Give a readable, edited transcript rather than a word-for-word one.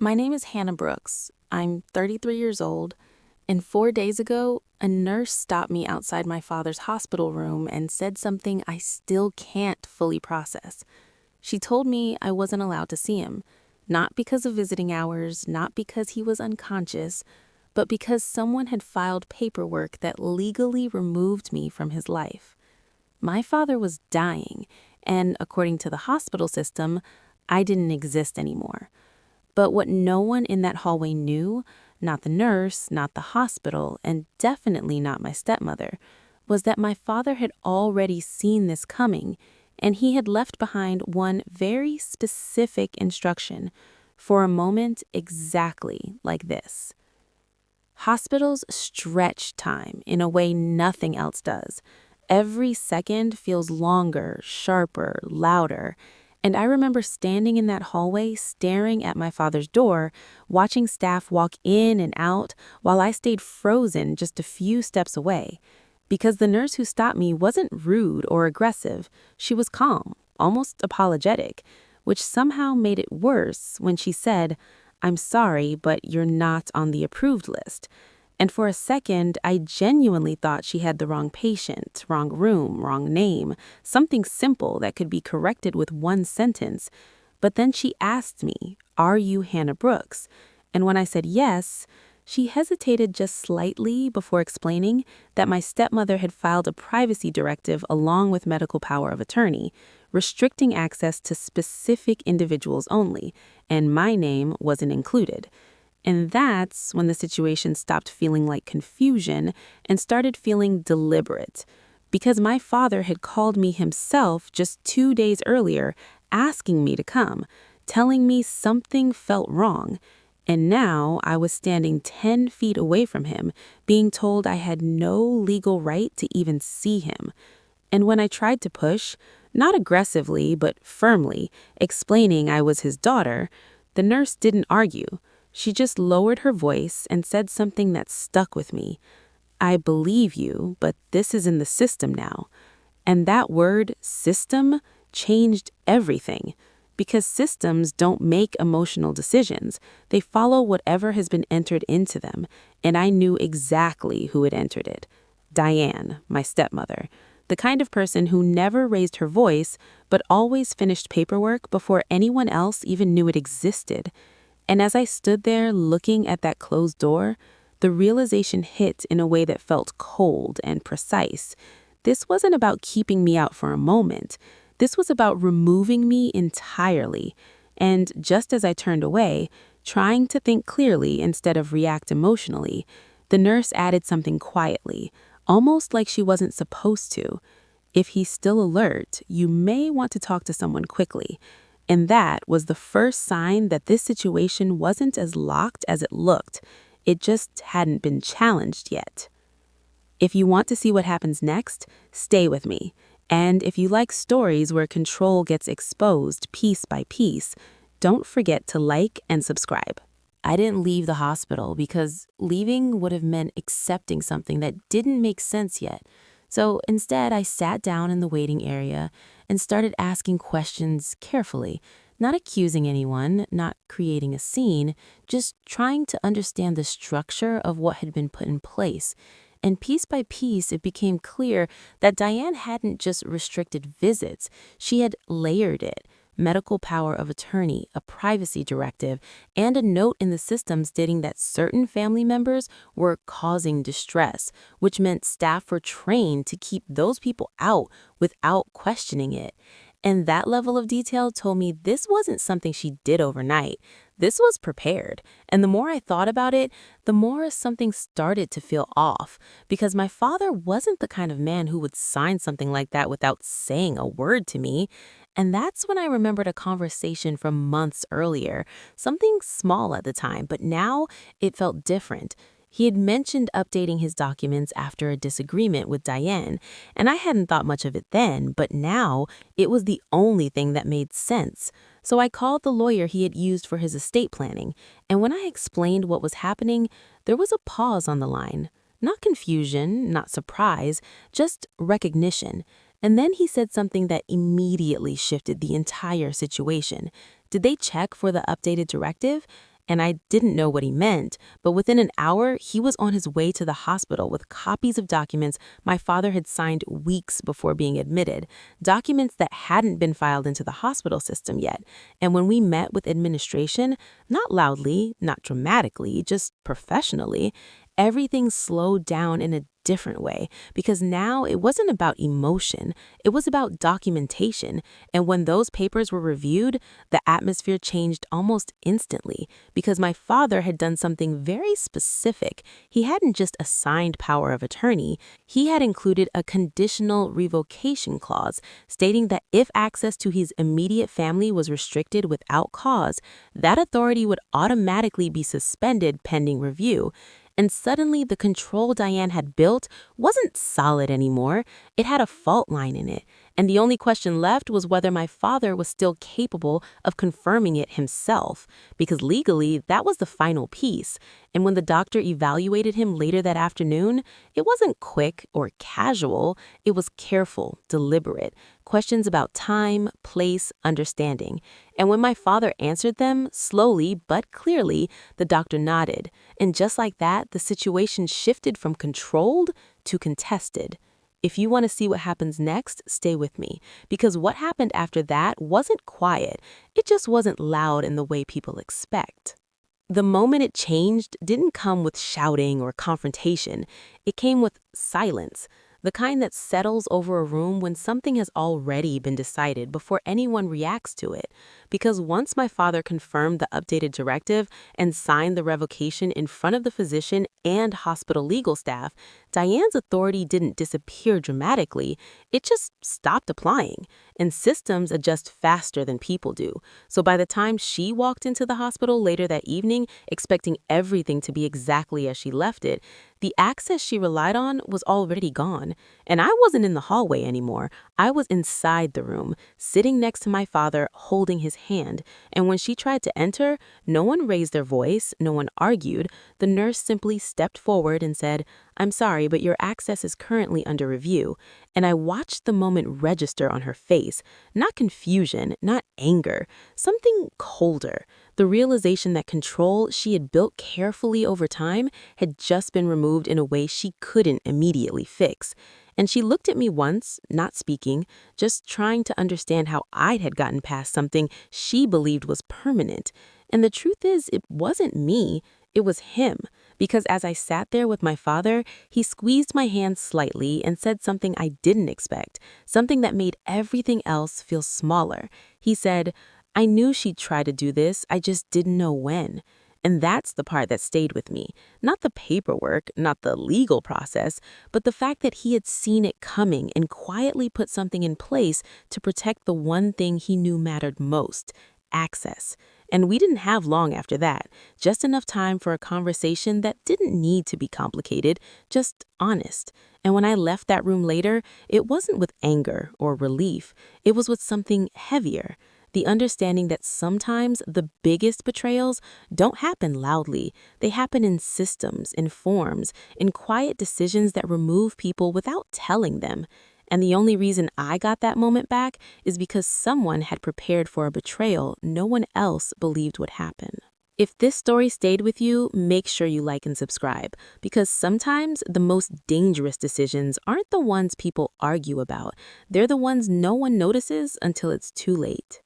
My name is Hannah Brooks. I'm 33 years old, and 4 days ago, a nurse stopped me outside my father's hospital room and said something I still can't fully process. She told me I wasn't allowed to see him, not because of visiting hours, not because he was unconscious, but because someone had filed paperwork that legally removed me from his life. My father was dying, and according to the hospital system, I didn't exist anymore. But what no one in that hallway knew, not the nurse, not the hospital, and definitely not my stepmother, was that my father had already seen this coming, and he had left behind one very specific instruction for a moment exactly like this. Hospitals stretch time in a way nothing else does. Every second feels longer, sharper, louder. And I remember standing in that hallway, staring at my father's door, watching staff walk in and out while I stayed frozen just a few steps away. Because the nurse who stopped me wasn't rude or aggressive, she was calm, almost apologetic, which somehow made it worse when she said, "I'm sorry, but you're not on the approved list." And for a second, I genuinely thought she had the wrong patient, wrong room, wrong name, something simple that could be corrected with one sentence. But then she asked me, "Are you Hannah Brooks?" And when I said yes, she hesitated just slightly before explaining that my stepmother had filed a privacy directive along with medical power of attorney, restricting access to specific individuals only, and my name wasn't included. And that's when the situation stopped feeling like confusion and started feeling deliberate. Because my father had called me himself just 2 days earlier, asking me to come, telling me something felt wrong. And now I was standing 10 feet away from him, being told I had no legal right to even see him. And when I tried to push, not aggressively but firmly, explaining I was his daughter, the nurse didn't argue. She just lowered her voice and said something that stuck with me. "I believe you, but this is in the system now." And that word, system, changed everything. Because systems don't make emotional decisions. They follow whatever has been entered into them. And I knew exactly who had entered it. Diane, my stepmother. The kind of person who never raised her voice, but always finished paperwork before anyone else even knew it existed. And as I stood there looking at that closed door, the realization hit in a way that felt cold and precise. This wasn't about keeping me out for a moment. This was about removing me entirely. And just as I turned away, trying to think clearly instead of react emotionally, the nurse added something quietly, almost like she wasn't supposed to. "If he's still alert, you may want to talk to someone quickly." And that was the first sign that this situation wasn't as locked as it looked. It just hadn't been challenged yet. If you want to see what happens next, stay with me. And if you like stories where control gets exposed piece by piece, don't forget to like and subscribe. I didn't leave the hospital because leaving would have meant accepting something that didn't make sense yet. So instead, I sat down in the waiting area and started asking questions carefully, not accusing anyone, not creating a scene, just trying to understand the structure of what had been put in place. And piece by piece, it became clear that Diane hadn't just restricted visits, she had layered it. Medical power of attorney, a privacy directive, and a note in the system stating that certain family members were causing distress, which meant staff were trained to keep those people out without questioning it. And that level of detail told me this wasn't something she did overnight. This was prepared. And the more I thought about it, the more something started to feel off. Because my father wasn't the kind of man who would sign something like that without saying a word to me. And that's when I remembered a conversation from months earlier, something small at the time, but now it felt different. He had mentioned updating his documents after a disagreement with Diane, and I hadn't thought much of it then, but now it was the only thing that made sense. So I called the lawyer he had used for his estate planning, and when I explained what was happening, there was a pause on the line. Not confusion, not surprise, just recognition. And then he said something that immediately shifted the entire situation. Did they check for the updated directive? and I didn't know what he meant, but within an hour, he was on his way to the hospital with copies of documents my father had signed weeks before being admitted, documents that hadn't been filed into the hospital system yet. And when we met with administration, not loudly, not dramatically, just professionally, everything slowed down in a different way because now it wasn't about emotion, it was about documentation. And when those papers were reviewed, the atmosphere changed almost instantly because my father had done something very specific. He hadn't just assigned power of attorney, he had included a conditional revocation clause stating that if access to his immediate family was restricted without cause, that authority would automatically be suspended pending review. And suddenly, the control Diane had built wasn't solid anymore. It had a fault line in it. And the only question left was whether my father was still capable of confirming it himself, because legally, that was the final piece. And when the doctor evaluated him later that afternoon, it wasn't quick or casual. It was careful, deliberate. Questions about time, place, understanding. And when my father answered them, slowly but clearly, the doctor nodded. And just like that, the situation shifted from controlled to contested. If you want to see what happens next, stay with me, because what happened after that wasn't quiet. It just wasn't loud in the way people expect. The moment it changed didn't come with shouting or confrontation. It came with silence, the kind that settles over a room when something has already been decided before anyone reacts to it. Because once my father confirmed the updated directive and signed the revocation in front of the physician and hospital legal staff, Diane's authority didn't disappear dramatically. It just stopped applying. And systems adjust faster than people do. So by the time she walked into the hospital later that evening, expecting everything to be exactly as she left it, the access she relied on was already gone. And I wasn't in the hallway anymore. I was inside the room, sitting next to my father, holding his hand. And when she tried to enter, no one raised their voice, no one argued. The nurse simply stepped forward and said, "I'm sorry, but your access is currently under review." And I watched the moment register on her face. Not confusion, not anger, something colder. The realization that control she had built carefully over time had just been removed in a way she couldn't immediately fix. And she looked at me once, not speaking, just trying to understand how I had gotten past something she believed was permanent. And the truth is, it wasn't me, it was him. Because as I sat there with my father, he squeezed my hand slightly and said something I didn't expect, something that made everything else feel smaller. He said, "I knew she'd try to do this, I just didn't know when." And that's the part that stayed with me. Not the paperwork, not the legal process, but the fact that he had seen it coming and quietly put something in place to protect the one thing he knew mattered most: access. And we didn't have long after that, just enough time for a conversation that didn't need to be complicated, just honest. And when I left that room later, it wasn't with anger or relief, it was with something heavier. The understanding that sometimes the biggest betrayals don't happen loudly. They happen in systems, in forms, in quiet decisions that remove people without telling them. And the only reason I got that moment back is because someone had prepared for a betrayal no one else believed would happen. If this story stayed with you, make sure you like and subscribe, because sometimes the most dangerous decisions aren't the ones people argue about. They're the ones no one notices until it's too late.